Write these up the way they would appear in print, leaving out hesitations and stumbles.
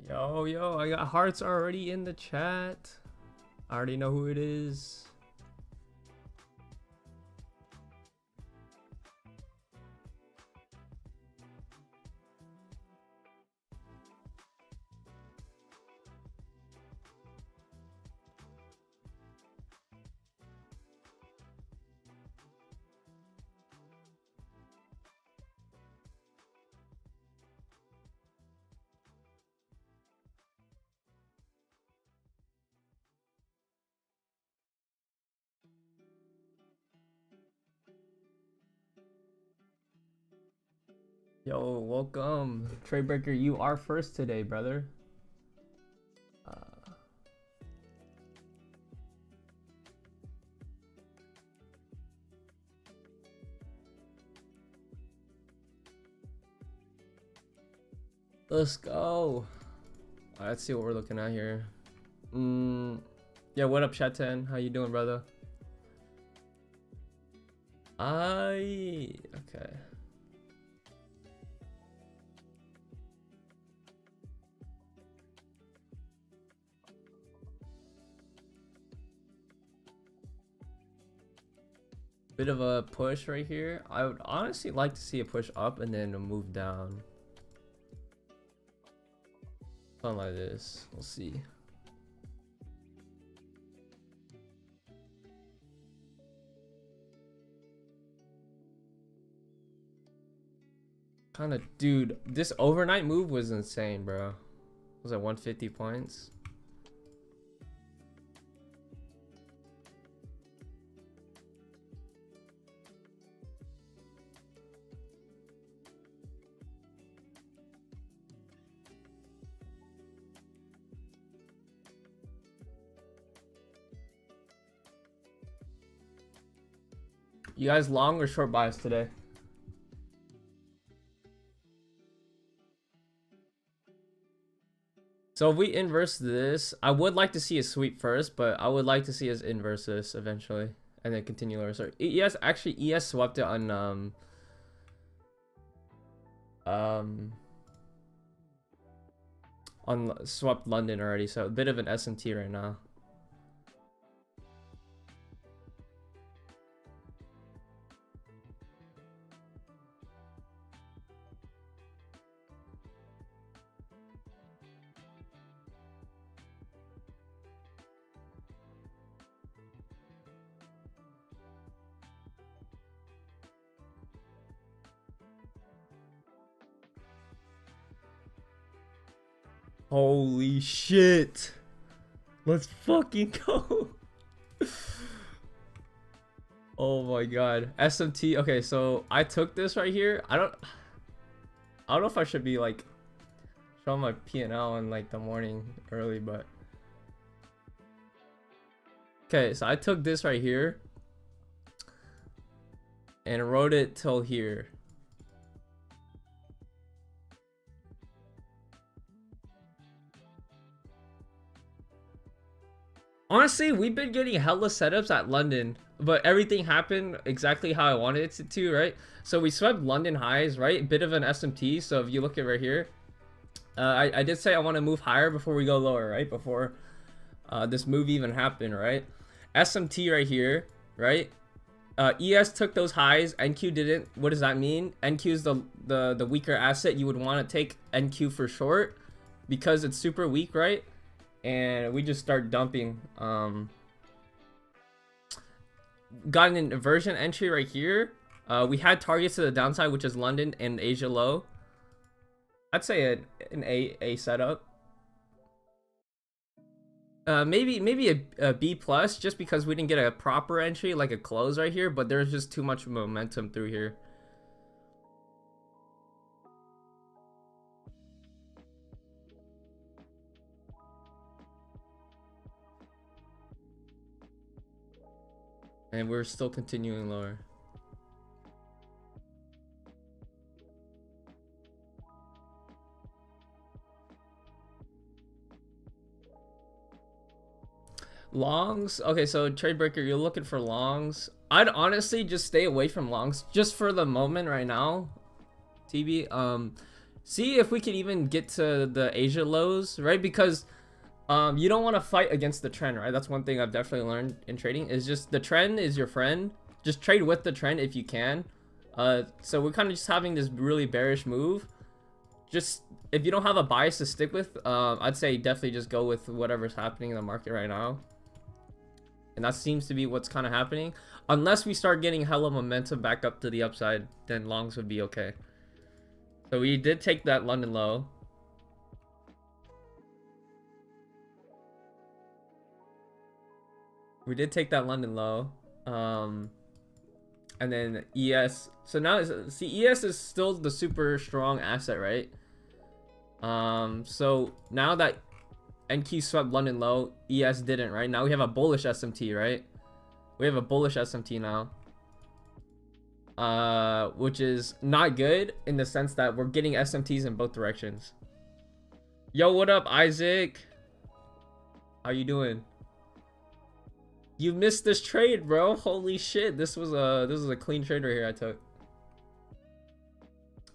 Yo, I got hearts already in the chat. I already know who it is. Yo, welcome. Tradebreaker, you are first today, brother. Let's go. Let's see what we're looking at here. Yeah, what up, Chaten? How you doing, brother? Okay. Bit of a push right here. I would honestly like to see a push up and then a move down. Something like this. We'll see. Kind of, dude, this overnight move was insane, bro. Was it 150 points? You guys long or short bias today? So if we inverse this, I would like to see a sweep first, but I would like to see us inverse this eventually and then continue lower. So ES actually ES swept it on swept London already, so a bit of an SMT right now. Holy shit. Let's fucking go. Oh my god. SMT. Okay, so I took this right here. I don't know if I should be like showing my P&L in like the morning early, but okay, so I took this right here and rode it till here. Honestly, we've been getting hella setups at London, but everything happened exactly how I wanted it to, right? So we swept London highs, right? Bit of an SMT. So if you look at right here, I did say I want to move higher before we go lower, right? Before this move even happened, right? SMT right here, right? ES took those highs, NQ didn't. What does that mean? NQ is the weaker asset. You would want to take NQ for short because it's super weak, right? And we just start dumping. Got an inversion entry right here. We had targets to the downside, which is London and Asia low. I'd say an A setup. Maybe a B plus, just because we didn't get a proper entry like a close right here, but there's just too much momentum through here. And we're still continuing lower. Longs. Okay, so Tradebreaker, you're looking for longs. I'd honestly just stay away from longs just for the moment right now. TB. See if we could even get to the Asia lows, right? Because you don't want to fight against the trend, right? That's one thing I've definitely learned in trading, is just the trend is your friend. Just trade with the trend if you can. So we're kind of just having this really bearish move. Just if you don't have a bias to stick with, I'd say definitely just go with whatever's happening in the market right now. And that seems to be what's kind of happening. Unless we start getting hella momentum back up to the upside, then longs would be okay. So we did take that London low. We did take that London low. And then ES. So now, see, ES is still the super strong asset, right? So now that NQ swept London low, ES didn't, right? Now we have a bullish SMT, right? We have a bullish SMT now. Which is not good in the sense that we're getting SMTs in both directions. Yo, what up, Isaac? How you doing? You missed this trade, bro. Holy shit. This was a clean trade right here I took.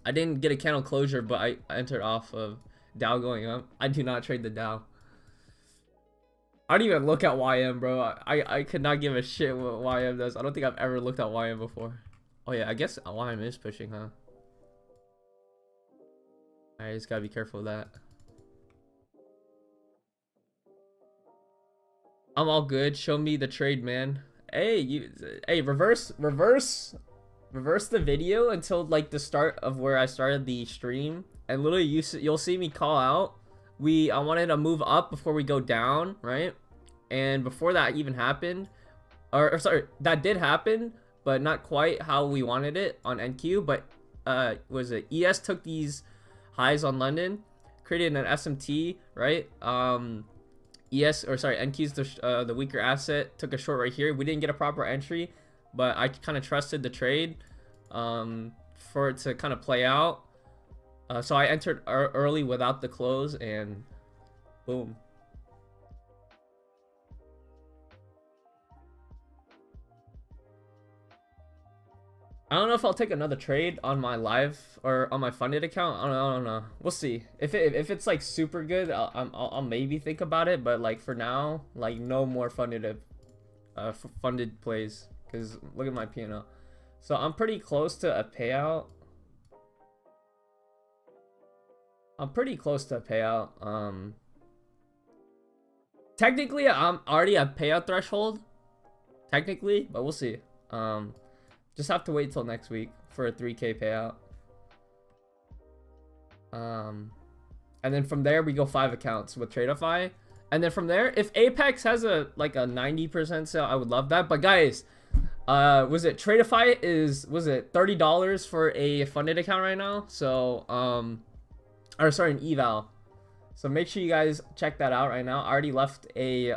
I didn't get a candle closure, but I entered off of Dow going up. I do not trade the Dow. I don't even look at YM, bro. I could not give a shit what YM does. I don't think I've ever looked at YM before. Oh yeah, I guess YM is pushing, huh? I just gotta be careful of that. I'm all good. Show me the trade, man. Hey, reverse the video until like the start of where I started the stream, and literally you'll see me call out. I wanted to move up before we go down, right? And before that even happened, or sorry, that did happen, but not quite how we wanted it on NQ. But was it ES took these highs on London, created an SMT, right? ES, or sorry, NQ's the weaker asset, took a short right here. We didn't get a proper entry, but I kind of trusted the trade for it to kind of play out. So I entered early without the close, and boom. I don't know if I'll take another trade on my live or on my funded account. I don't know. We'll see. If it's like super good, I'll maybe think about it. But like for now, like no more funded plays, because look at my P&L. So I'm pretty close to a payout. Technically, I'm already at payout threshold. Technically, but we'll see. Just have to wait till next week for a 3K payout. And then from there we go 5 accounts with Tradeify. And then from there, if Apex has a 90% sale, I would love that. But guys, was it Tradeify was it $30 for a funded account right now? So or sorry, an eval. So make sure you guys check that out right now. I already left a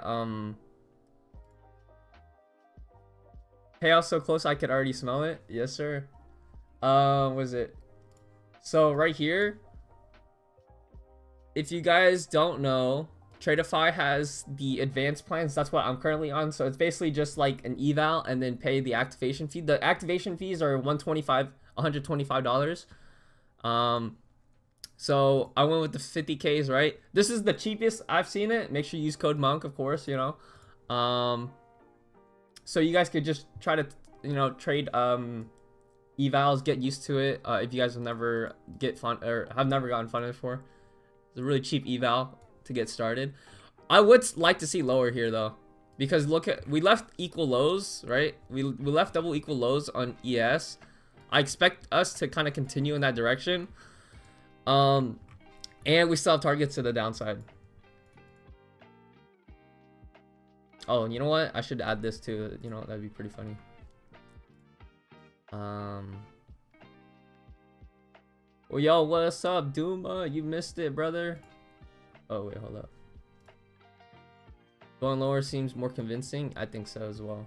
payout so close I could already smell it. Yes, sir. Was it? So right here, if you guys don't know, Tradeify has the advanced plans. That's what I'm currently on. So it's basically just like an eval and then pay the activation fee. The activation fees are $125. So I went with the 50Ks, right? This is the cheapest I've seen it. Make sure you use code MONK, of course, you know. So you guys could just try to, you know, trade evals, get used to it. If you guys have never gotten funded before, it's a really cheap eval to get started. I would like to see lower here though, because look at, we left equal lows, right? We left double equal lows on ES. I expect us to kind of continue in that direction. And we still have targets to the downside. Oh, you know what? I should add this too. You know, that'd be pretty funny. Well, yo, what's up, Duma? You missed it, brother. Oh, wait, hold up. Going lower seems more convincing. I think so as well.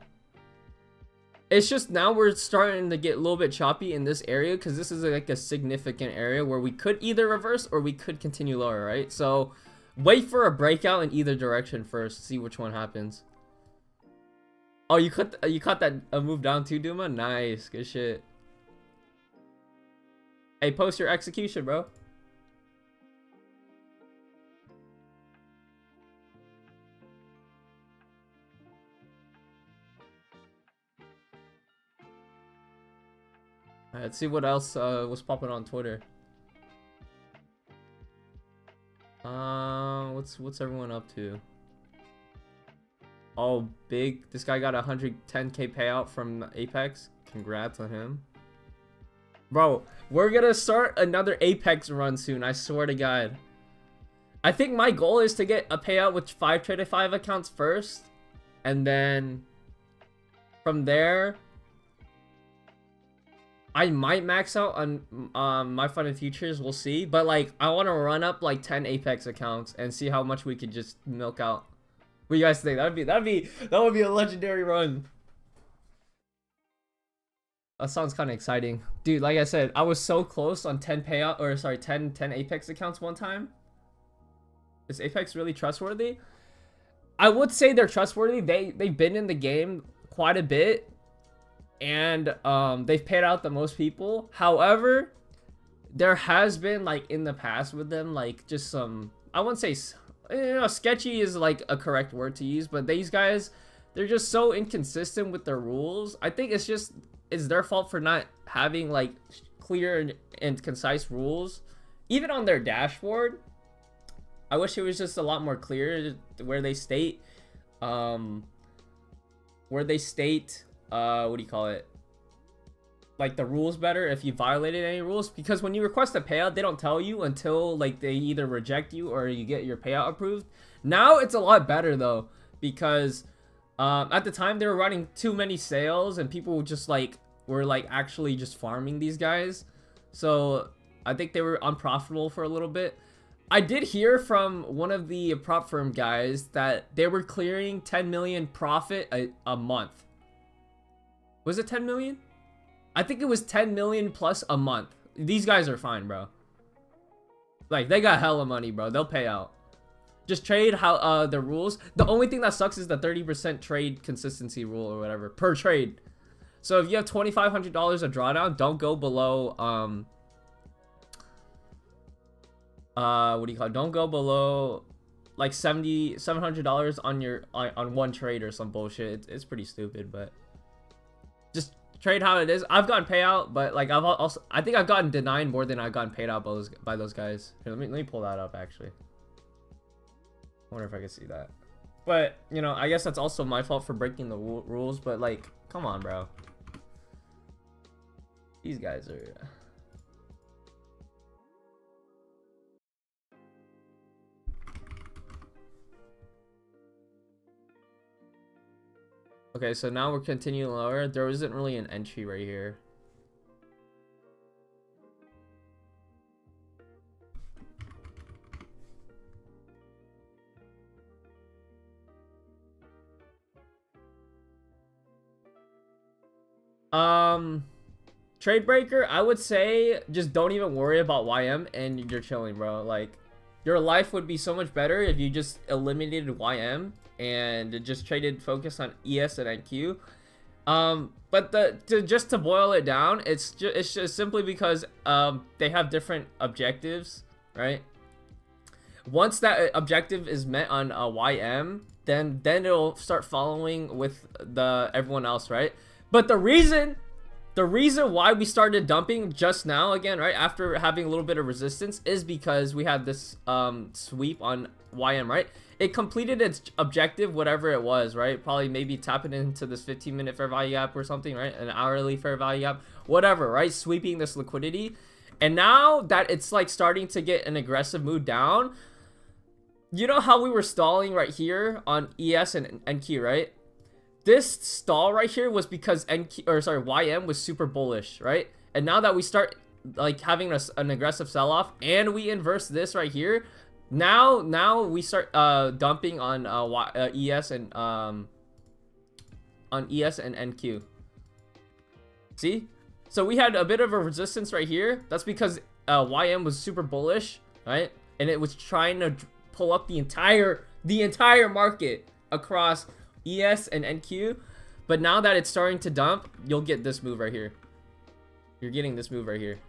It's just now we're starting to get a little bit choppy in this area, because this is like a significant area where we could either reverse or we could continue lower, right? So wait for a breakout in either direction first. See which one happens. Oh, you caught that move down too, Duma? Nice, good shit. Hey, post your execution, bro. Alright, let's see what else was popping on Twitter. What's everyone up to? Oh, big. This guy got a 110k payout from Apex. Congrats on him. Bro, we're gonna start another Apex run soon, I swear to God. I think my goal is to get a payout with 5 Trader 5 accounts first. And then from there, I might max out on my fun and futures. We'll see. But like, I want to run up like 10 Apex accounts and see how much we could just milk out. What do you guys think? That would be a legendary run. That sounds kind of exciting, dude. Like I said, I was so close on 10 payout, or sorry, 10 Apex accounts one time. Is Apex really trustworthy? I would say they're trustworthy. They've been in the game quite a bit, and they've paid out the most people. However, there has been like in the past with them like just some, I wouldn't say, you know, sketchy is like a correct word to use, but these guys, they're just so inconsistent with their rules. I think it's their fault for not having like clear and concise rules, even on their dashboard. I wish it was just a lot more clear where they state, what do you call it? Like the rules better if you violated any rules, because when you request a payout, they don't tell you until like they either reject you or you get your payout approved. Now it's a lot better though, because at the time they were running too many sales and people just like were like actually just farming these guys. So I think they were unprofitable for a little bit. I did hear from one of the prop firm guys that they were clearing 10 million profit a month. Was it 10 million? I think it was 10 million plus a month. These guys are fine, bro. Like, they got hella money, bro. They'll pay out. Just trade how the rules. The only thing that sucks is the 30% trade consistency rule or whatever per trade. So if you have $2,500 of drawdown, don't go below what do you call it? Don't go below like $700 on your on one trade or some bullshit. It's pretty stupid, but just trade how it is. I've gotten payout, but like I think I've gotten denied more than I've gotten paid out by those guys. Here, let me pull that up actually. I wonder if I can see that. But you know, I guess that's also my fault for breaking the rules. But like, come on, bro. These guys are. Okay, so now we're continuing lower. There isn't really an entry right here. Trade breaker, I would say just don't even worry about YM and you're chilling, bro. Like, your life would be so much better if you just eliminated YM and just traded focus on ES and NQ. But just to boil it down, it's just simply because they have different objectives, right? Once that objective is met on YM, then it'll start following with everyone else, right? But the reason why we started dumping just now again, right after having a little bit of resistance, is because we had this sweep on YM, right? It completed its objective, whatever it was, right? Probably maybe tapping into this 15-minute fair value gap or something, right? An hourly fair value gap, whatever, right? Sweeping this liquidity. And now that it's like starting to get an aggressive move down, you know how we were stalling right here on ES and NQ, right? This stall right here was because YM was super bullish, right? And now that we start like having an aggressive sell-off and we inverse this right here, now we start dumping on ES and NQ. See? So we had a bit of a resistance right here. That's because YM was super bullish, right? And it was trying to pull up the entire market across ES and NQ. But now that it's starting to dump, you'll get this move right here. You're getting this move right here.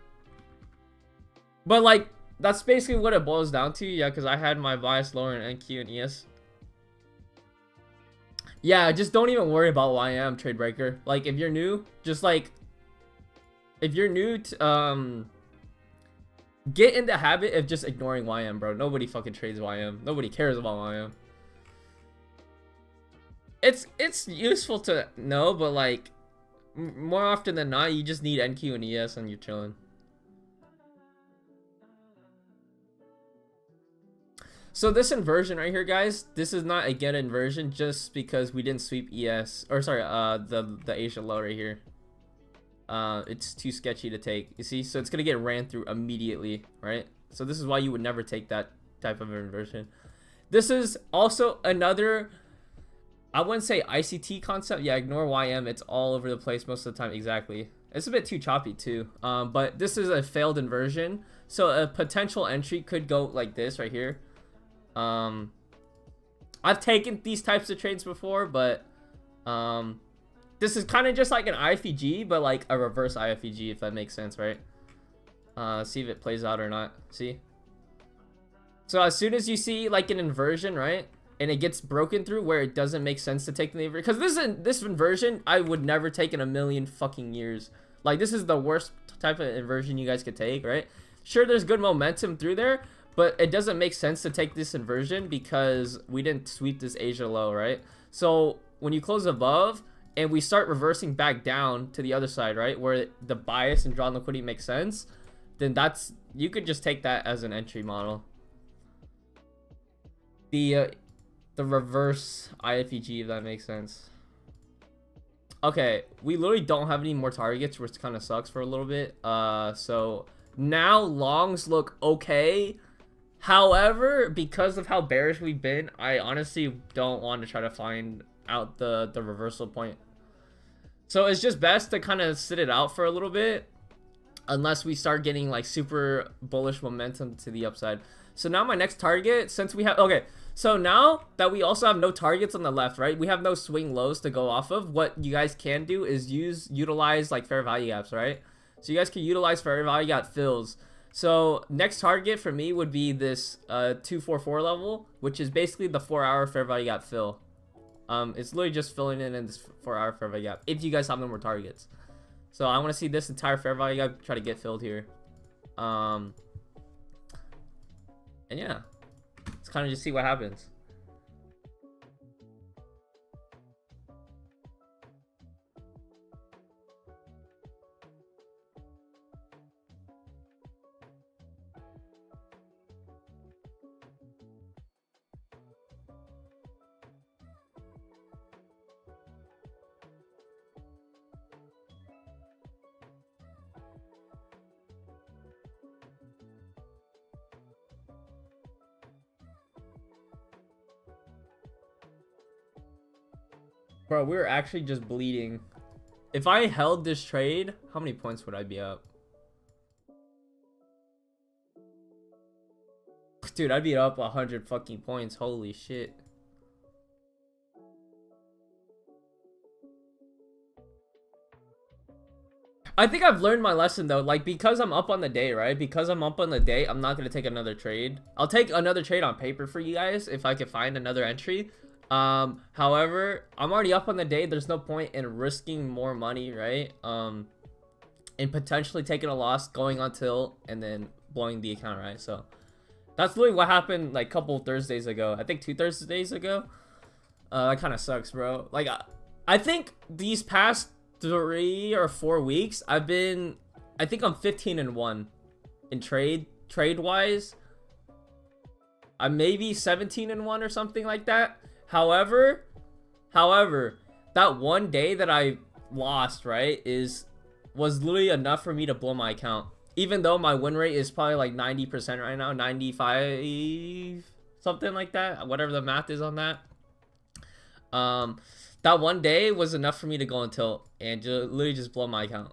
But like, that's basically what it boils down to. Yeah, because I had my bias lower in NQ and ES. Yeah, just don't even worry about YM, trade breaker. Like, if you're new, just like if you're new to get in the habit of just ignoring YM, bro. Nobody fucking trades YM. Nobody cares about YM. It's useful to know, but like more often than not, you just need NQ and ES and you're chilling. So this inversion right here, guys, this is not a get inversion just because we didn't sweep ES, or sorry, the Asia low right here. It's too sketchy to take, you see? So it's gonna get ran through immediately, right? So this is why you would never take that type of inversion. This is also another, I wouldn't say ICT concept. Yeah, ignore YM. It's all over the place most of the time. Exactly. It's a bit too choppy too. But this is a failed inversion. So a potential entry could go like this right here. I've taken these types of trades before, but this is kind of just like an IFEG, but like a reverse IFEG, if that makes sense, right? See if it plays out or not. See? So as soon as you see like an inversion, right? And it gets broken through where it doesn't make sense to take the inversion. Because this inversion, I would never take in a million fucking years. Like, this is the worst type of inversion you guys could take, right? Sure, there's good momentum through there, but it doesn't make sense to take this inversion because we didn't sweep this Asia low, right? So when you close above and we start reversing back down to the other side, right, where the bias and drawn liquidity makes sense, then that's, you could just take that as an entry model. The reverse IFEG, if that makes sense. Okay, we literally don't have any more targets, which kind of sucks for a little bit. So now longs look okay. However, because of how bearish we've been, I honestly don't want to try to find out the reversal point. So it's just best to kind of sit it out for a little bit, unless we start getting like super bullish momentum to the upside. So now my next target, since we have, okay, so now that we also have no targets on the left, right, we have no swing lows to go off of. What you guys can do is utilize like fair value gaps, right? So you guys can utilize fair value gap fills. So next target for me would be this 244 level, which is basically the 4-hour fair value gap fill. It's literally just filling in this 4-hour fair value gap if you guys have no more targets. So I want to see this entire fair value gap try to get filled here. And yeah, let's kind of just see what happens. Bro, we were actually just bleeding. If I held this trade, how many points would I be up? Dude, I'd be up 100 fucking points. Holy shit. I think I've learned my lesson though. Like, because I'm up on the day, right? Because I'm up on the day, I'm not going to take another trade. I'll take another trade on paper for you guys if I can find another entry. However, I'm already up on the day. There's no point in risking more money, right? And potentially taking a loss, going on tilt, and then blowing the account, right? So that's literally what happened like a couple Thursdays ago. I think 2 Thursdays ago. That kind of sucks, bro. Like, I think these past 3 or 4 weeks, I think I'm 15-1 in trade wise. I'm maybe 17-1 or something like that. However, that one day that I lost, right, was literally enough for me to blow my account. Even though my win rate is probably like 90% right now, 95, something like that, whatever the math is on that. That one day was enough for me to go on tilt and literally just blow my account.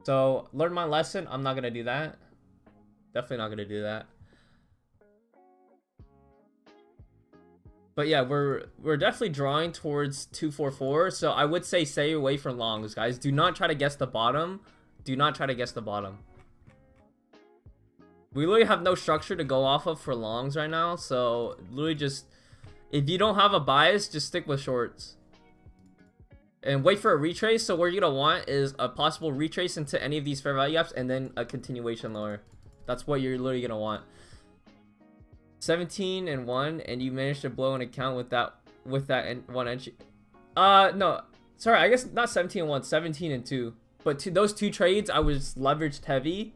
So, learn my lesson. I'm not gonna do that. Definitely not gonna do that. But yeah, we're definitely drawing towards 244. So I would say stay away from longs, guys. Do not try to guess the bottom. Do not try to guess the bottom. We literally have no structure to go off of for longs right now. So literally just, if you don't have a bias, just stick with shorts. and wait for a retrace. So what you're gonna want is a possible retrace into any of these fair value gaps and then a continuation lower. That's what you're literally gonna want. 17 and 1, and you managed to blow an account with that one entry. No, sorry, I guess not 17 and 1, 17 and 2. But those two trades, I was leveraged heavy.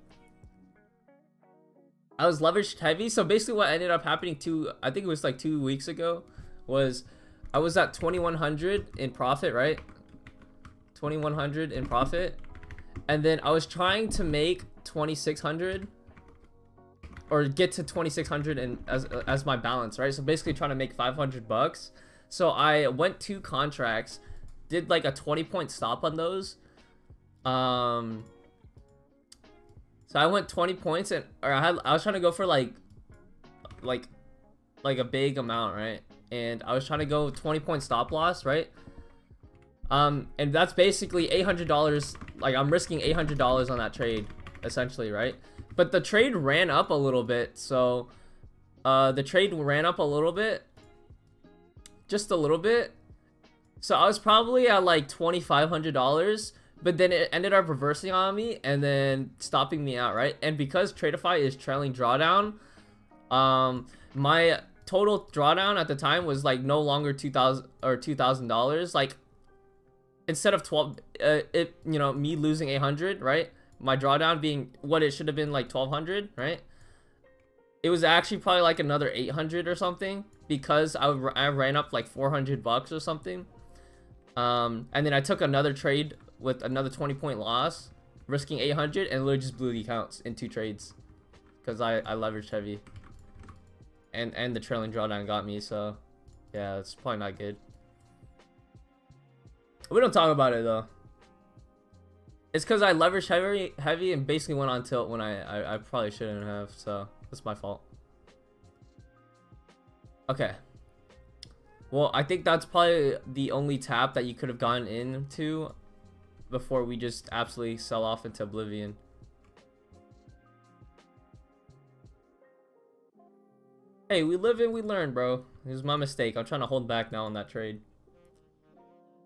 So basically what ended up happening I think it was like 2 weeks ago, was I was at 2100 in profit, right? 2100 in profit. And then I was trying to make 2600 or get to 2600 and as my balance, right? So basically trying to make 500 bucks. So I went 2 contracts, did like a 20-point stop on those. So I went 20 points and I was trying to go for like a big amount, right? And I was trying to go 20-point stop loss, right? And that's basically $800. Like I'm risking $800 on that trade, essentially, right? But the trade ran up a little bit, so the trade ran up a little bit, just a little bit. So I was probably at like $2,500. But then it ended up reversing on me and then stopping me out, right? And because Tradeify is trailing drawdown, my total drawdown at the time was like no longer $2,000. Like instead of 12, me losing 800, right? My drawdown being what it should have been like 1,200, right? It was actually probably like another 800 or something because I ran up like 400 bucks or something. And then I took another trade with another 20-point loss, risking 800, and literally just blew the accounts in 2 trades because I leveraged heavy, and the trailing drawdown got me. So yeah, it's probably not good. We don't talk about it though. It's because I leveraged heavy and basically went on tilt when I probably shouldn't have. So that's my fault. Okay. Well, I think that's probably the only tap that you could have gotten into before we just absolutely sell off into oblivion. Hey, we live and we learn, bro. It was my mistake. I'm trying to hold back now on that trade.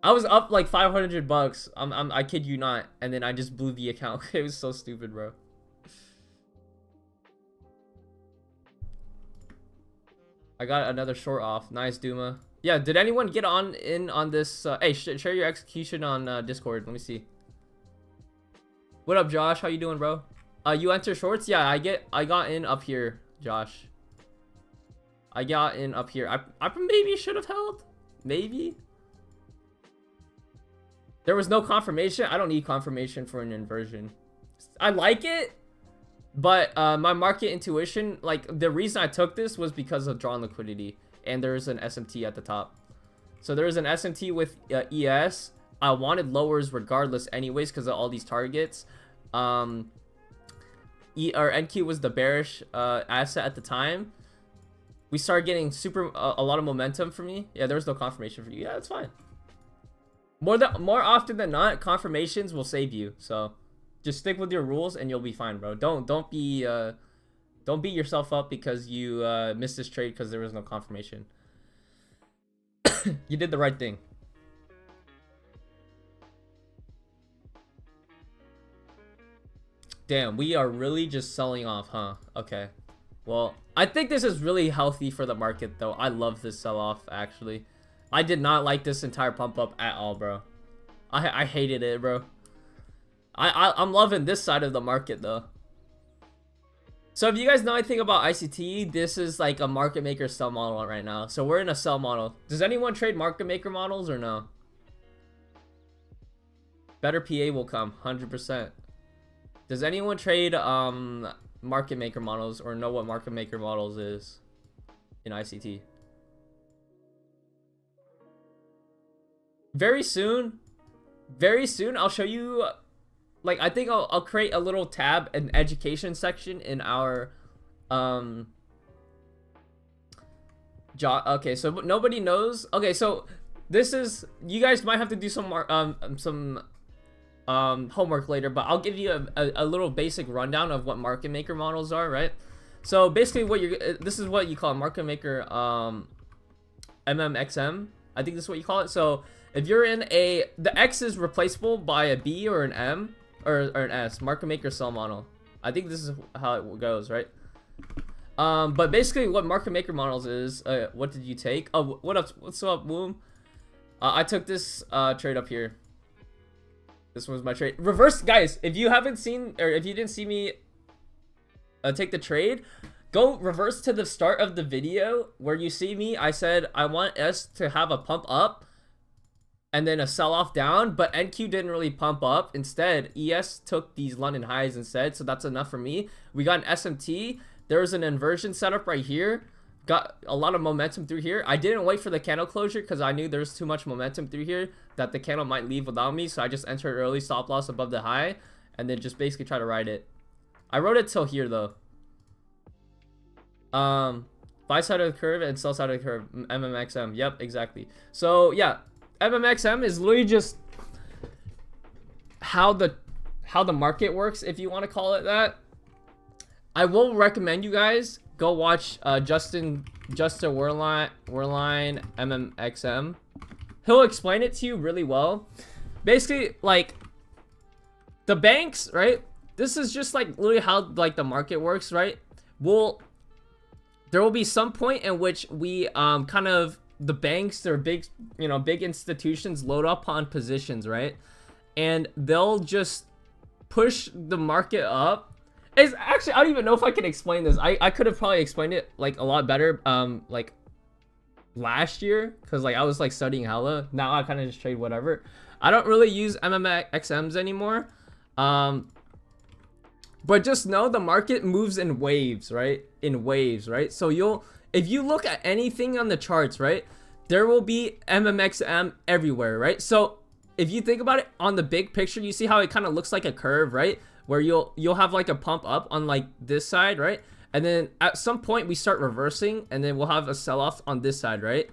I was up like 500 bucks. I kid you not. And then I just blew the account. It was so stupid, bro. I got another short off. Nice, Duma. Yeah, did anyone get in on this? Hey, share your execution on Discord. Let me see. What up, Josh? How you doing, bro? You enter shorts? Yeah, I got in up here, Josh. I got in up here. I maybe should have held. Maybe. There was no confirmation. I don't need confirmation for an inversion. I like it, but my market intuition, like the reason I took this was because of drawn liquidity. And there's an SMT at the top. So there's an SMT with ES. I wanted lowers regardless anyways because of all these targets. NQ was the bearish asset at the time. We started getting a lot of momentum for me. Yeah, there was no confirmation for you. Yeah, that's fine. More often than not, confirmations will save you. So just stick with your rules and you'll be fine, bro. Don't beat yourself up because you missed this trade because there was no confirmation. You did the right thing. Damn, we are really just selling off, huh? Okay. Well, I think this is really healthy for the market, though. I love this sell-off, actually. I did not like this entire pump-up at all, bro. I hated it, bro. I'm loving this side of the market, though. So if you guys know anything about ICT, this is like a market maker sell model right now. So we're in a sell model. Does anyone trade market maker models or no? Better PA will come, 100%. Does anyone trade market maker models or know what market maker models is in ICT? Very soon I'll show you. Like, I think I'll create a little tab, an education section in our okay, so nobody knows. Okay, so this is, you guys might have to do some homework later, but I'll give you a little basic rundown of what market maker models are, right? So basically this is what you call a market maker MMXM. I think this is what you call it. So If you're in the X is replaceable by a B or an M or an S, market maker sell model. I think this is how it goes, right? But basically what market maker models is, what did you take? Oh, what's up, Woom? I took this trade up here. This was my trade. Reverse, guys, if you haven't seen, or if you didn't see me take the trade, go reverse to the start of the video where you see me. I said I want S to have a pump up and then a sell off down, but NQ didn't really pump up. Instead, ES took these London highs instead, so that's enough for me. We got an SMT. There was an inversion setup right here. Got a lot of momentum through here. I didn't wait for the candle closure because I knew there's too much momentum through here that the candle might leave without me, so I just entered early, stop loss above the high, and then just basically try to ride it. I rode it till here though. Buy side of the curve and sell side of the curve, MMXM. Yep, exactly. So yeah, MMXM is literally just how the market works, if you want to call it that. I will recommend you guys go watch Justin Werline MMXM. He'll explain it to you really well. Basically, like the banks, right? This is just like literally how like the market works, right? There will be some point in which we kind of, the banks, they're big, you know, big institutions load up on positions, right? And they'll just push the market up. It's actually, I don't even know if I can explain this. I could have probably explained it like a lot better like last year, because like I was like studying hella. Now I kind of just trade whatever. I don't really use MMXMs anymore. But just know the market moves in waves, right? In waves, right? So if you look at anything on the charts, right, there will be MMXM everywhere, right? So if you think about it on the big picture, you see how it kind of looks like a curve, right? Where you'll have like a pump up on like this side, right? And then at some point we start reversing, and then we'll have a sell-off on this side, right?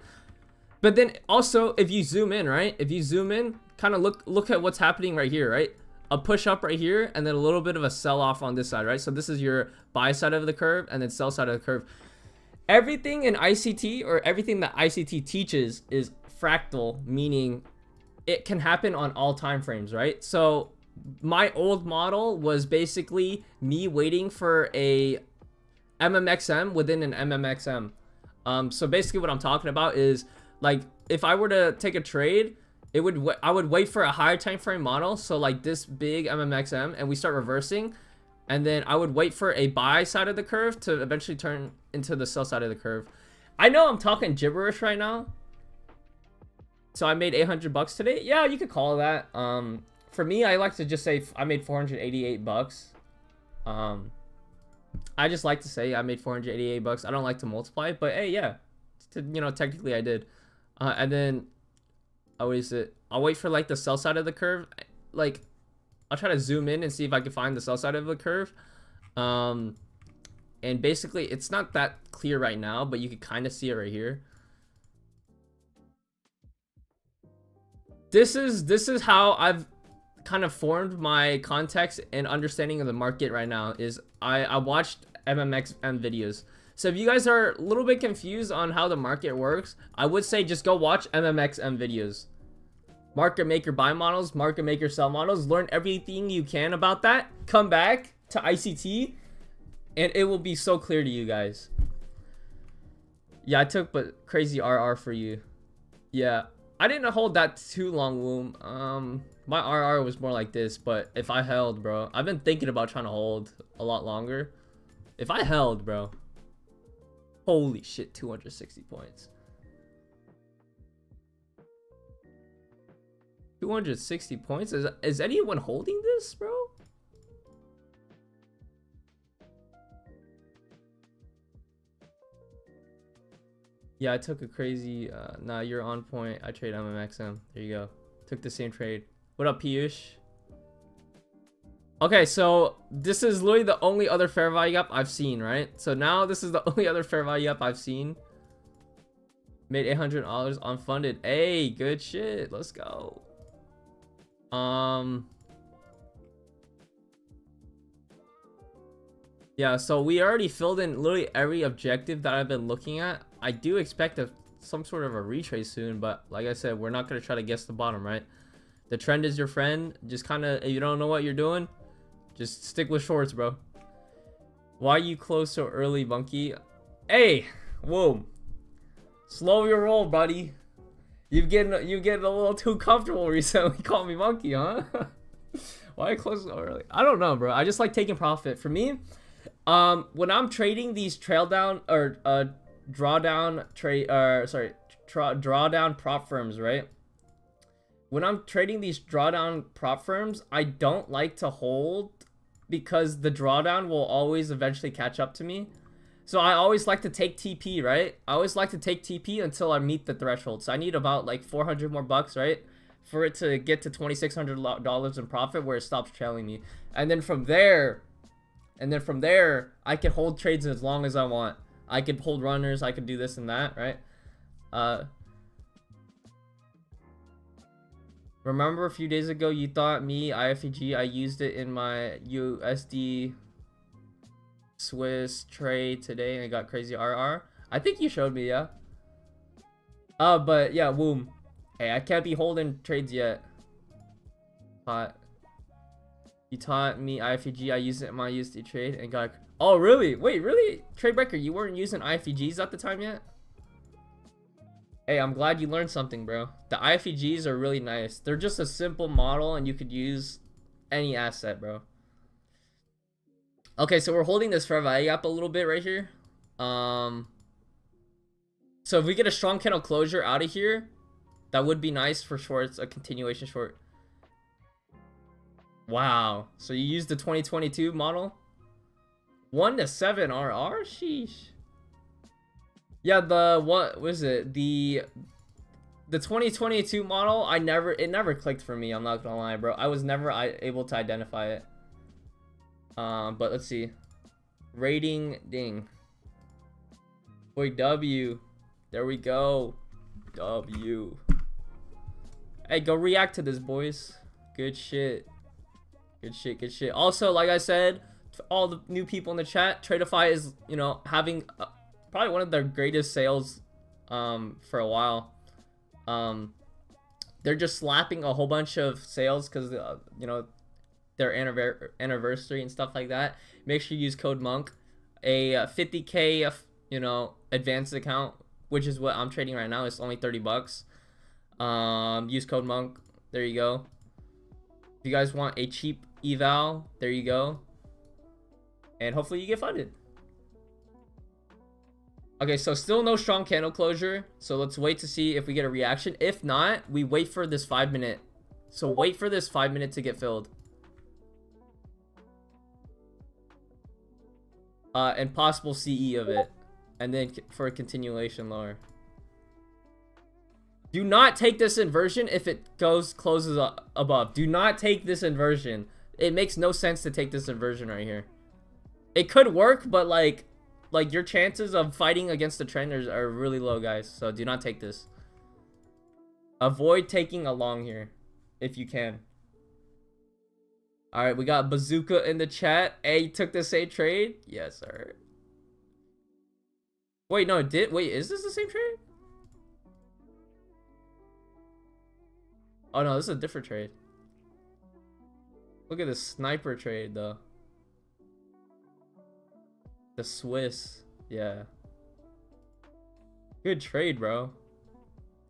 But then also if you zoom in, right? If you zoom in, kind of look at what's happening right here, right? A push up right here, and then a little bit of a sell off on this side, right? So this is your buy side of the curve, and then sell side of the curve. Everything in ICT, or everything that ICT teaches, is fractal, meaning it can happen on all time frames, right? So my old model was basically me waiting for a MMXM within an MMXM. So basically what I'm talking about is, like, if I were to take a trade, I would wait for a higher time frame model, so like this big MMXM, and we start reversing, and then I would wait for a buy side of the curve to eventually turn into the sell side of the curve. I know I'm talking gibberish right now. So I made $800 today. Yeah, you could call it that. For me, I like to just say I made $488. I just like to say I made $488. I don't like to multiply it, but hey, yeah, you know, technically I did. And then I'll wait for like the sell side of the curve. Like, I'll try to zoom in and see if I can find the sell side of the curve. And basically it's not that clear right now, but you can kind of see it right here. This is how I've kind of formed my context and understanding of the market right now. Is I watched MMXM videos. So if you guys are a little bit confused on how the market works, I would say just go watch MMXM videos. Market maker buy models, market maker sell models. Learn everything you can about that. Come back to ICT, and it will be so clear to you guys. Yeah, I took but crazy RR for you. Yeah, I didn't hold that too long, Womb. My RR was more like this, but if I held, bro, I've been thinking about trying to hold a lot longer. If I held, bro, holy shit, 260 points. 260 points? Is anyone holding this, bro? Yeah, I took a crazy, nah, you're on point. I trade MMXM. There you go. Took the same trade. What up, Piyush? Okay, so this is literally the only other fair value up I've seen, right? So now this is the only other fair value up I've seen. Made $800 unfunded. Hey, good shit. Let's go. Yeah, so we already filled in literally every objective that I've been looking at. I do expect some sort of a retrace soon, but like I said, we're not gonna try to guess the bottom, right? The trend is your friend. Just kind of, if you don't know what you're doing, just stick with shorts, bro. Why you close so early, monkey? Hey, whoa, slow your roll, buddy. You getting a little too comfortable recently. Call me monkey, huh? Why I close so early? I don't know, bro. I just like taking profit. For me, when I'm trading these trail down or drawdown prop firms, right? When I'm trading these drawdown prop firms, I don't like to hold because the drawdown will always eventually catch up to me. So I always like to take TP, right? I always like to take TP until I meet the threshold. So I need about like 400 more bucks, right? For it to get to $2,600 in profit where it stops trailing me. And then from there, I can hold trades as long as I want. I could hold runners, I could do this and that, right? Remember a few days ago you thought me, IFEG, I used it in my USD Swiss trade today and it got crazy RR. I think you showed me, yeah. But yeah, boom. Hey, I can't be holding trades yet. You taught me IFEG, I used it in my USD trade and got... Oh, really? Wait, really? Tradebreaker, you weren't using IFEGs at the time yet? Hey, I'm glad you learned something, bro. The IFEGs are really nice. They're just a simple model and you could use any asset, bro. Okay, so we're holding this fair value gap a little bit right here. So if we get a strong candle closure out of here, that would be nice for shorts, a continuation short. Wow. So you used the 2022 model? 1 to 7 RR? Sheesh. Yeah, what was it? The 2022 model, it never clicked for me, I'm not gonna lie, bro. I was never able to identify it. But let's see. Rating ding. Boy, W. There we go. W. Hey, go react to this, boys. Good shit. Good shit, good shit. Also, like I said, to all the new people in the chat, Tradeify is, you know, having probably one of their greatest sales for a while. They're just slapping a whole bunch of sales because, you know, their anniversary and stuff like that. Make sure you use code MONK. A 50K, you know, advanced account, which is what I'm trading right now. It's only 30 bucks. Use code MONK. There you go. If you guys want a cheap eval, there you go. And hopefully you get funded. Okay, so still no strong candle closure. So let's wait to see if we get a reaction. If not, we wait for this 5 minute. So wait for this 5 minute to get filled. And possible CE of it. And then for a continuation lower. Do not take this inversion if it closes above. Do not take this inversion. It makes no sense to take this inversion right here. It could work, but like your chances of fighting against the trenders are really low, guys. So do not take this. Avoid taking a long here if you can. All right, we got Bazooka in the chat. Hey, took the same trade? Yes, sir. Wait, no, wait, is this the same trade? Oh no, this is a different trade. Look at this sniper trade though. The Swiss, yeah. Good trade, bro.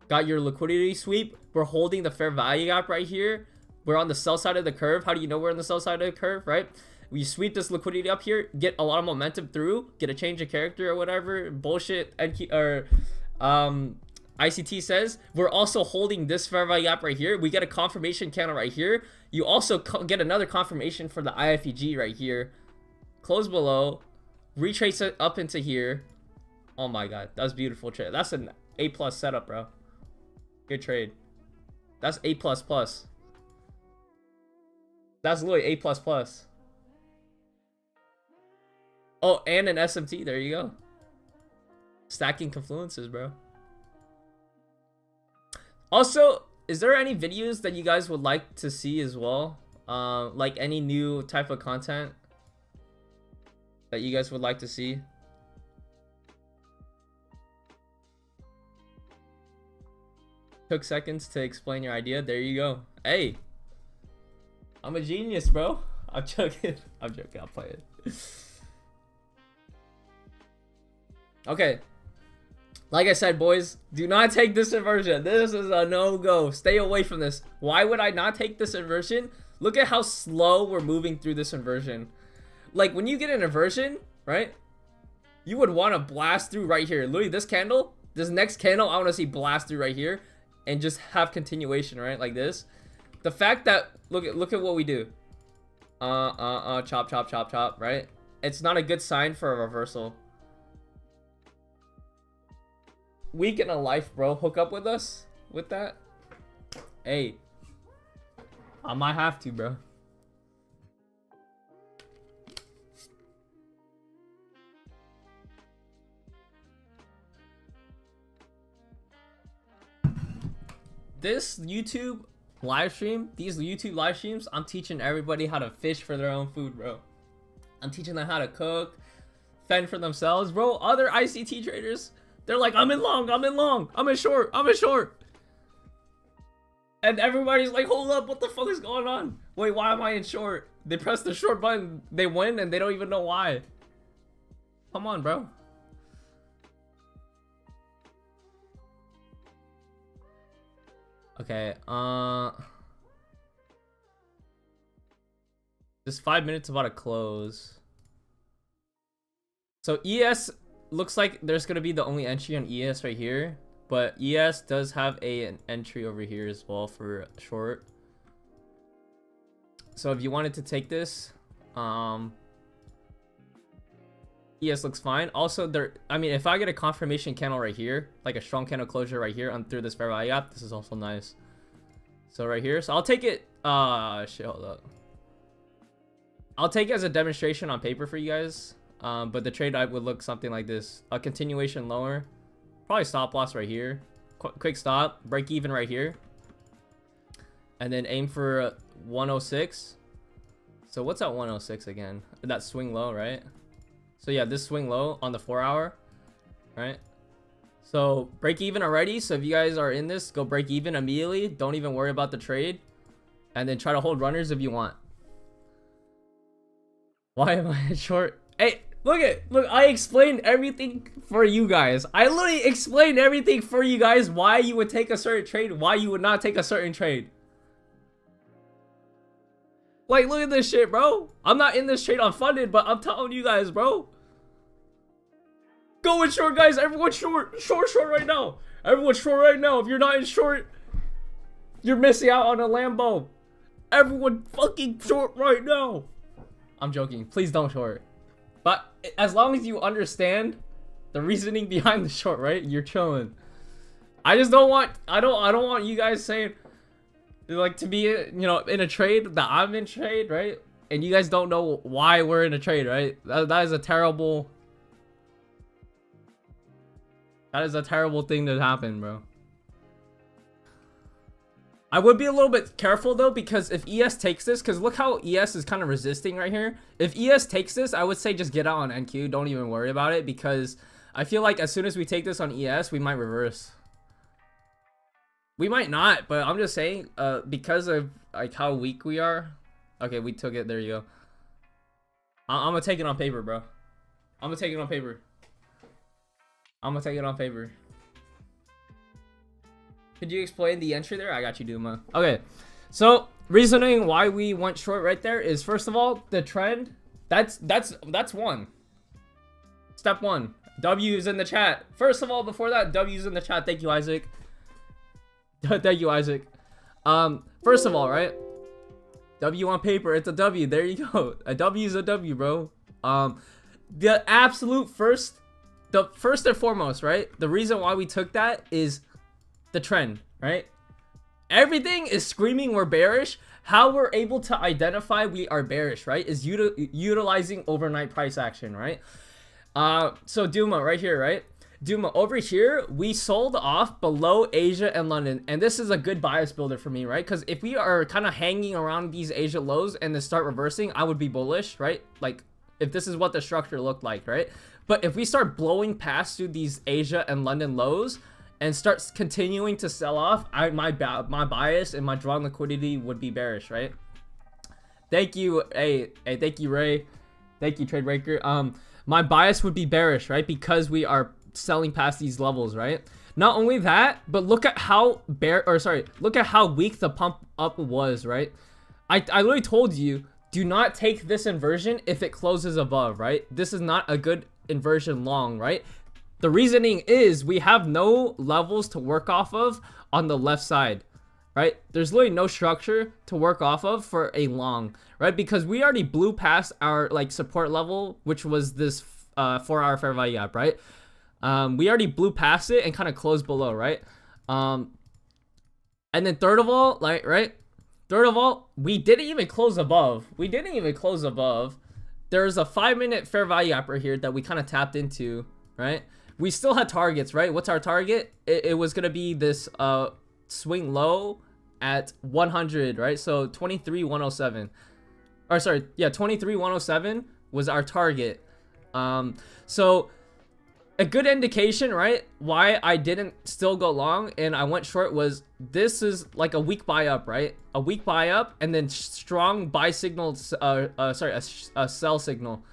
Got your liquidity sweep. We're holding the fair value gap right here. We're on the sell side of the curve. How do you know we're on the sell side of the curve, right? We sweep this liquidity up here, get a lot of momentum through, get a change of character or whatever bullshit ICT says. We're also holding this fair value gap right here. We get a confirmation candle right here. You also get another confirmation for the IFEG right here. Close below, retrace it up into here. Oh my god, that's beautiful trade. That's an A+ setup, bro. Good trade. That's A++. That's literally A++. Oh, and an SMT. There you go. Stacking confluences, bro. Also, is there any videos that you guys would like to see as well? Like any new type of content that you guys would like to see? Took seconds to explain your idea. There you go. Hey, I'm a genius, bro. I'm joking. I'm joking. I'll play it. Okay. Like I said, boys, do not take this inversion. This is a no-go. Stay away from this. Why would I not take this inversion? Look at how slow we're moving through this inversion. Like, when you get an inversion, right? You would want to blast through right here. Literally, this candle, this next candle, I want to see blast through right here. And just have continuation, right? Like this. The fact that look at what we do. Chop, chop, chop, chop, right? It's not a good sign for a reversal. Week in a life, bro. Hook up with us with that. Hey, I might have to, bro. This YouTube live stream, these YouTube live streams, I'm teaching everybody how to fish for their own food, bro. I'm teaching them how to cook, fend for themselves, bro. Other ICT traders, they're like, I'm in long, I'm in long, I'm in short, I'm in short. And everybody's like, hold up, what the fuck is going on? Wait, why am I in short? They press the short button, they win, and they don't even know why. Come on, bro. Okay, this 5 minutes about to close. So ES looks like there's gonna be the only entry on ES right here, but ES does have an entry over here as well for short. So if you wanted to take this, ES looks fine. Also, there, I mean, if I get a confirmation candle right here, like a strong candle closure right here on through this fair value gap, this is also nice. So right here, so I'll take it. Shit, hold up. I'll take it as a demonstration on paper for you guys. But the trade would look something like this: a continuation lower, probably stop loss right here, quick stop, break even right here, and then aim for 106. So what's that 106 again? That swing low, right? So yeah, this swing low on the 4 hour, right? So break even already. So if you guys are in this, go break even immediately. Don't even worry about the trade, and then try to hold runners if you want. Why am I short? Hey, look, I explained everything for you guys. I literally explained everything for you guys, why you would take a certain trade, why you would not take a certain trade. Like, look at this shit, bro. I'm not in this trade unfunded, but I'm telling you guys, bro. Go in short, guys. Everyone short. Short right now. Everyone short right now. If you're not in short, you're missing out on a Lambo. Everyone fucking short right now. I'm joking. Please don't short. But as long as you understand the reasoning behind the short, right? You're chilling. I just don't want, I don't want you guys saying, like, to be, you know, in a trade that I'm in trade, right? And you guys don't know why we're in a trade, right? That is a terrible thing to happen, bro. I would be a little bit careful though, because if ES takes this, because look how ES is kind of resisting right here. If ES takes this, I would say just get out on NQ. Don't even worry about it, because I feel like as soon as we take this on ES, we might reverse. We might not, but I'm just saying, because of like how weak we are. Okay, we took it. There you go. I'm gonna take it on paper, bro. I'm gonna take it on paper. I'm gonna take it on paper. Could you explain the entry there? I got you, Duma. Okay, so reasoning why we went short right there is, first of all, the trend. That's one. Step one. W is in the chat. First of all, before that, W is in the chat. Thank you, Isaac. Thank you, Isaac. First of all, right? W on paper, it's a W. There you go. A W is a W, bro. The absolute first and foremost, right? The reason why we took that is the trend, right? Everything is screaming we're bearish. How we're able to identify we are bearish, right, is utilizing overnight price action, right? So Duma right here, right? Duma over here, we sold off below Asia and London, and this is a good bias builder for me, right? Because if we are kind of hanging around these Asia lows and then start reversing, I would be bullish, right? Like, if this is what the structure looked like, right? But if we start blowing past through these Asia and London lows and starts continuing to sell off, my bias and my drawn liquidity would be bearish, right? Thank you, hey, thank you, Ray. Thank you, Trade Breaker. My bias would be bearish, right? Because we are selling past these levels, right? Not only that, but look at how look at how weak the pump up was, right? I literally told you, do not take this inversion if it closes above, right? This is not a good inversion long, right? The reasoning is we have no levels to work off of on the left side, right? There's literally no structure to work off of for a long, right? Because we already blew past our like support level, which was this 4-hour fair value gap, right? We already blew past it and kind of closed below, right? And then third of all, third of all, we didn't even close above. There's a 5-minute fair value gap right here that we kind of tapped into, right? We still had targets, right? What's our target? It was gonna be this swing low at 100, right? So 23,107, or sorry, yeah, 23,107 was our target. So a good indication, right, why I didn't still go long and I went short was this is like a weak buy up, right? A weak buy up and then strong buy signals, a sell signal.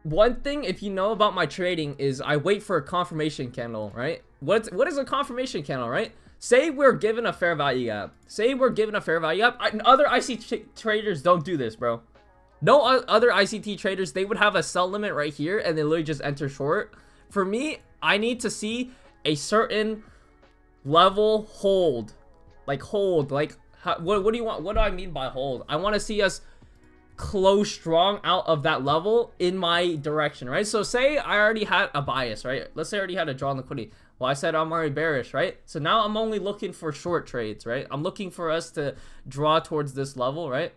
One thing, if you know about my trading, is I wait for a confirmation candle, right? What is a confirmation candle, right? Say we're given a fair value gap. Other ICT traders don't do this, bro. No other ICT traders, they would have a sell limit right here and they literally just enter short. For me, I need to see a certain level hold. Like what do you want? What do I mean by hold? I want to see us close strong out of that level in my direction, right? So say I already had a bias, right? Let's say I already had a drawn liquidity. Well, I said I'm already bearish, right? So now I'm only looking for short trades, right? I'm looking for us to draw towards this level, right?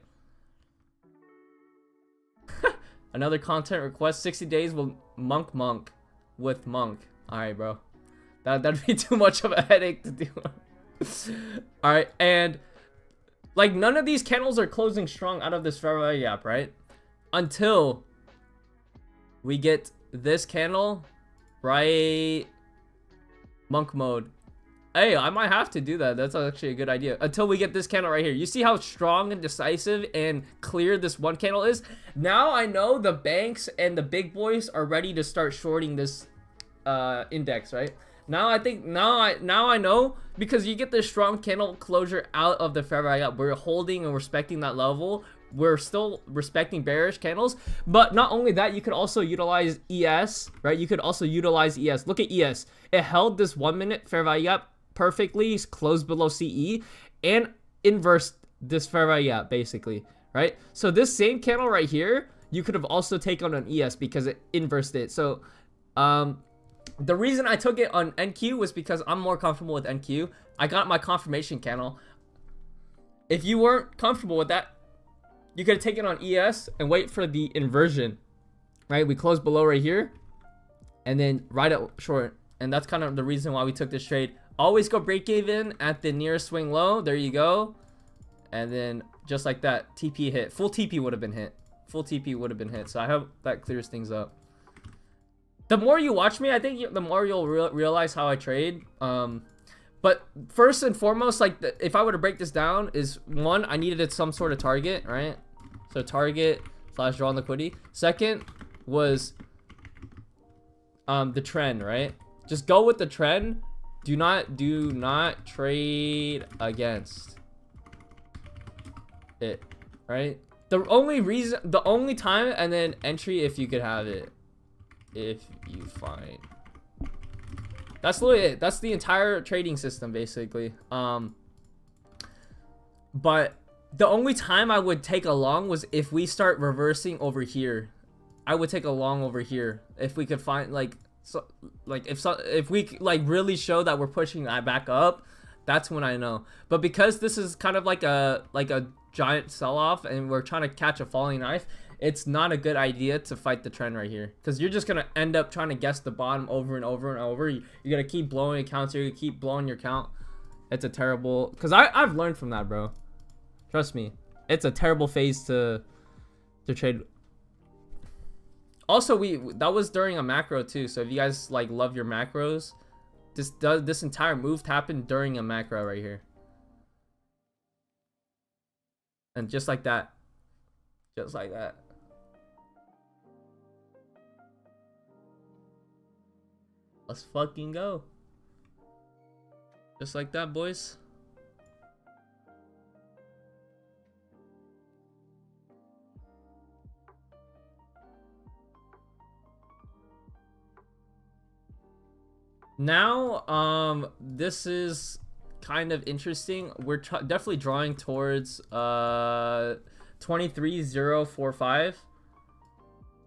Another content request, 60 days with monk with monk. All right, bro. That'd be too much of a headache to do. All right, and like none of these candles are closing strong out of this fair value gap, right? Until we get this candle, right? Monk mode. Hey, I might have to do that. That's actually a good idea. Until we get this candle right here. You see how strong and decisive and clear this one candle is? Now I know the banks and the big boys are ready to start shorting this index, right? Now I think now I know, because you get this strong candle closure out of the fair value gap. We're holding and respecting that level. We're still respecting bearish candles, but not only that, you could also utilize ES, right? You could also utilize ES. Look at ES. It held this 1 minute fair value gap perfectly, closed below CE, and inversed this fair value gap basically, right? So this same candle right here, you could have also taken on ES because it inversed it. So the reason I took it on NQ was because I'm more comfortable with NQ. I got my confirmation candle. If you weren't comfortable with that, you could take it on ES and wait for the inversion, right? We closed below right here and then ride it short. And that's kind of the reason why we took this trade. Always go break even at the nearest swing low. There you go. And then just like that, TP hit. Full TP would have been hit. So I hope that clears things up. The more you watch me, I think the more you'll realize how I trade. But first and foremost, like if I were to break this down, is one, I needed some sort of target, right? So target / drawn liquidity. Second was the trend, right? Just go with the trend. Do not trade against it, right? The only time, and then entry if you could have it. If you find, that's literally it. That's the entire trading system basically. But the only time I would take a long was if we start reversing over here. I would take a long over here if we could find if we like really show that we're pushing that back up. That's when I know. But because this is kind of like a giant sell-off and we're trying to catch a falling knife, it's not a good idea to fight the trend right here, because you're just gonna end up trying to guess the bottom over and over and over. You're gonna keep blowing accounts. You're gonna keep blowing your count. It's a terrible, because I've learned from that, bro. Trust me, it's a terrible phase to trade. Also, that was during a macro too, so if you guys like love your macros, This entire move happened during a macro right here. And just like that. Just like that. Let's fucking go. Just like that, boys. Now, this is kind of interesting. We're definitely drawing towards 23045.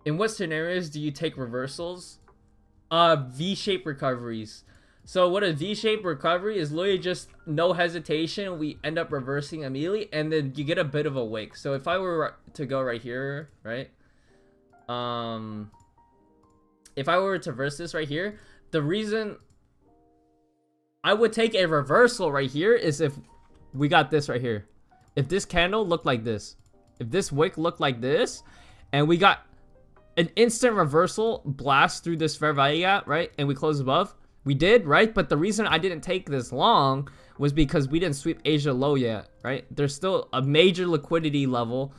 In what scenarios do you take reversals? V-shaped recoveries. So what a V-shaped recovery is, literally just no hesitation, we end up reversing immediately, and then you get a bit of a wick. So if I were to go right here, right? If I were to reverse this right here, the reason I would take a reversal right here is if we got this right here. If this candle looked like this, if this wick looked like this, and we got an instant reversal blast through this fair value gap, right? And we close above. We did, right? But the reason I didn't take this long was because we didn't sweep Asia low yet, right? There's still a major liquidity level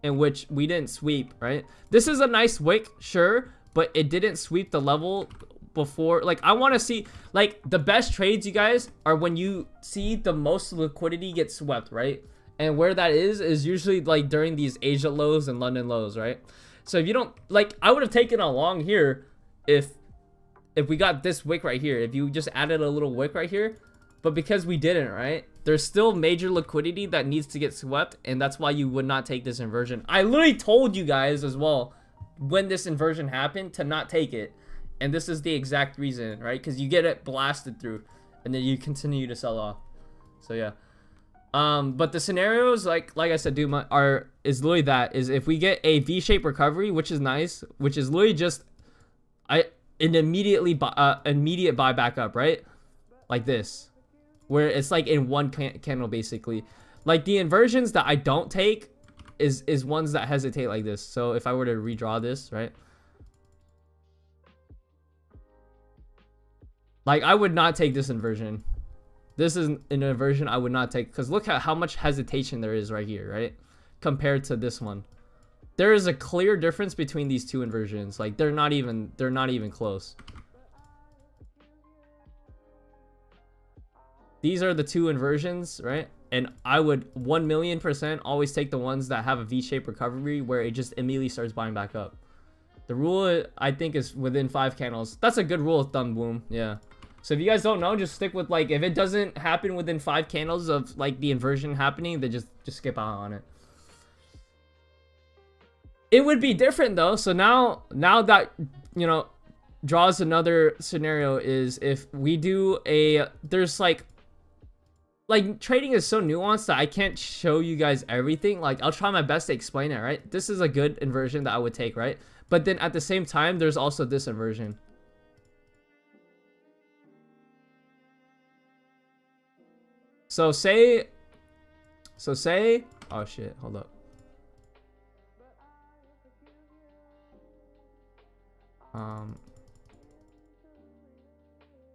in which we didn't sweep, right? This is a nice wick, sure, but it didn't sweep the level before. Like, I want to see, like, the best trades, you guys, are when you see the most liquidity get swept, right? And where that is usually like during these Asia lows and London lows, right? So if you don't, like, I would have taken a long here if we got this wick right here, if you just added a little wick right here, but because we didn't, right? There's still major liquidity that needs to get swept, and that's why you would not take this inversion. I literally told you guys as well when this inversion happened to not take it, and this is the exact reason, right? Because you get it blasted through, and then you continue to sell off. So yeah. But the scenarios, like I said, dude, is literally that, is if we get a V-shaped recovery, which is nice, which is literally just an immediate buy back up, right? Like this, where it's like in one candle basically. Like the inversions that I don't take is ones that hesitate like this. So if I were to redraw this, right? Like I would not take this inversion. This is an inversion I would not take, because look at how much hesitation there is right here, right? Compared to this one. There is a clear difference between these two inversions. Like they're not even close. These are the two inversions, right? And I would 1,000,000% always take the ones that have a V-shaped recovery where it just immediately starts buying back up. The rule, I think, is within 5 candles. That's a good rule of thumb, boom. Yeah. So if you guys don't know, just stick with, like, if it doesn't happen within 5 candles of like the inversion happening, then just skip out on it. It would be different though. So now that, you know, draws another scenario is if we do there's like trading is so nuanced that I can't show you guys everything. Like I'll try my best to explain it, right? This is a good inversion that I would take, right? But then at the same time, there's also this inversion. So say, oh shit, hold up.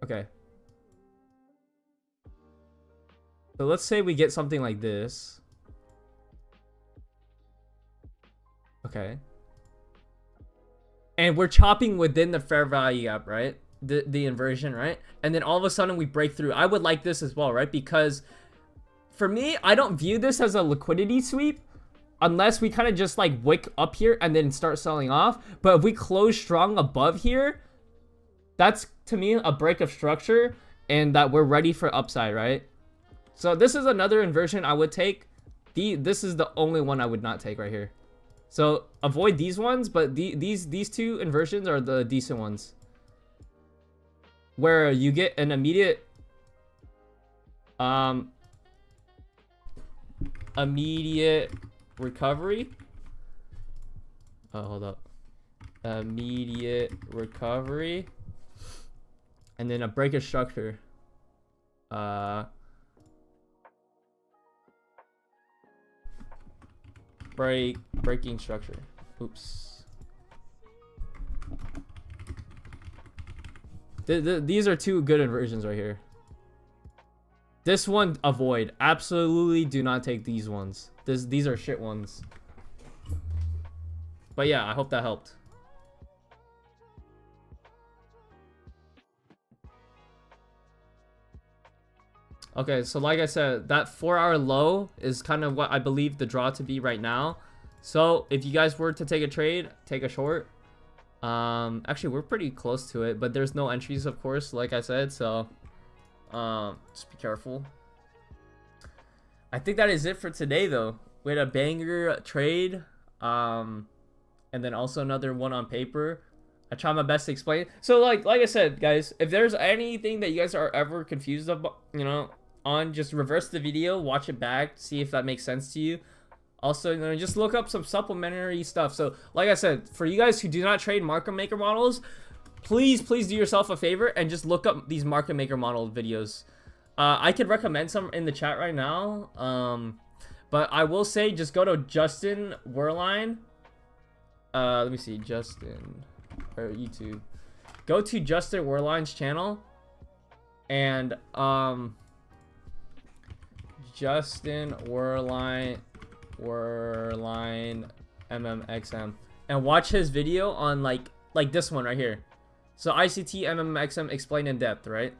Okay. So let's say we get something like this. Okay. And we're chopping within the fair value gap, right? The inversion, right? And then all of a sudden we break through. I would like this as well, right? Because for me, I don't view this as a liquidity sweep unless we kind of just like wick up here and then start selling off. But if we close strong above here, that's to me a break of structure and that we're ready for upside, right? So this is another inversion I would take. This is the only one I would not take right here. So avoid these ones, but these two inversions are the decent ones, where you get an immediate recovery. Oh, hold up. Immediate recovery. And then a break of structure. Breaking structure. Oops. These are two good inversions right here. This one, avoid. Absolutely do not take these ones. These are shit ones. But yeah, I hope that helped. Okay, so like I said, that 4-hour low is kind of what I believe the draw to be right now. So if you guys were to take a trade, take a short. Actually, we're pretty close to it, but there's no entries, of course, like I said. So just be careful. I think that is it for today, though. We had a banger trade, and then also another one on paper. I try my best to explain. So like I said, guys, if there's anything that you guys are ever confused about, you know, on, just reverse the video, watch it back, see if that makes sense to you. Also, you know, just look up some supplementary stuff. So like I said, for you guys who do not trade market maker models, please do yourself a favor and just look up these market maker model videos. I could recommend some in the chat right now, but I will say just go to Justin Werline. Let me see, Justin, or YouTube. Go to Justin Werline's channel, and Justin Werline MMXM, and watch his video on like this one right here. So ICT MMXM explained in depth, right?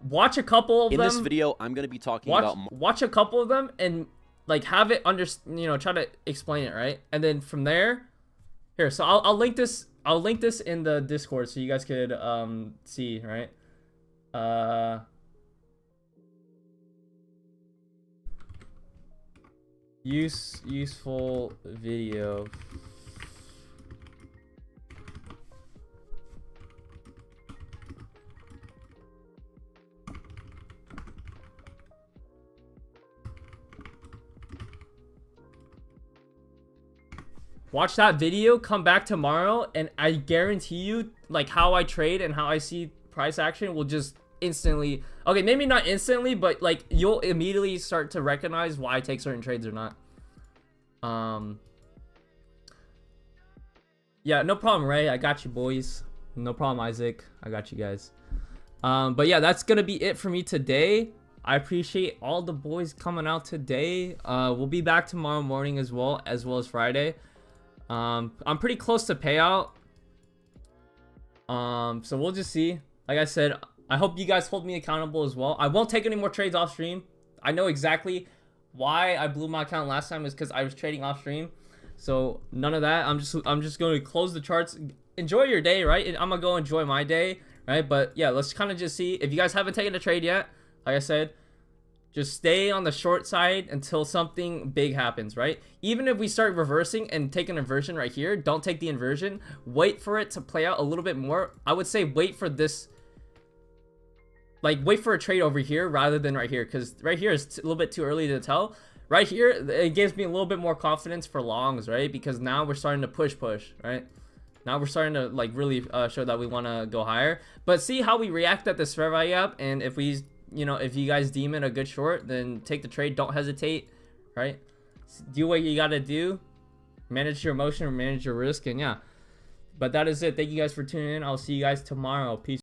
Watch a couple of them. In this video, I'm going to be talking about... Watch a couple of them and like have it you know, try to explain it, right? And then from there, here, so I'll link this in the Discord so you guys could see, right? Useful video. Watch that video, come back tomorrow, and I guarantee you, like, how I trade and how I see price action will just instantly, okay, maybe not instantly, but like you'll immediately start to recognize why I take certain trades or not. Yeah, no problem, Ray. I got you, boys. No problem, Isaac. I got you guys. But yeah, that's gonna be it for me today. I appreciate all the boys coming out today. We'll be back tomorrow morning as well as Friday. I'm pretty close to payout. So we'll just see. Like I said, I hope you guys hold me accountable as well. I won't take any more trades off stream. I know exactly why I blew my account last time is because I was trading off stream. So none of that. I'm just going to close the charts. Enjoy your day, right? I'm gonna go enjoy my day, right? But yeah, let's kind of just see. If you guys haven't taken a trade yet, like I said, just stay on the short side until something big happens, right? Even if we start reversing and take an inversion right here, don't take the inversion. Wait for it to play out a little bit more. I would say wait for this, like wait for a trade over here rather than right here, because right here is a little bit too early to tell. Right here, it gives me a little bit more confidence for longs, right? Because now we're starting to push, right? Now we're starting to like really show that we want to go higher. But see how we react at this fair value up, and if we, you know, if you guys deem it a good short, then take the trade. Don't hesitate, right? Do what you gotta do. Manage your emotion or manage your risk, and yeah. But that is it. Thank you guys for tuning in. I'll see you guys tomorrow. Peace.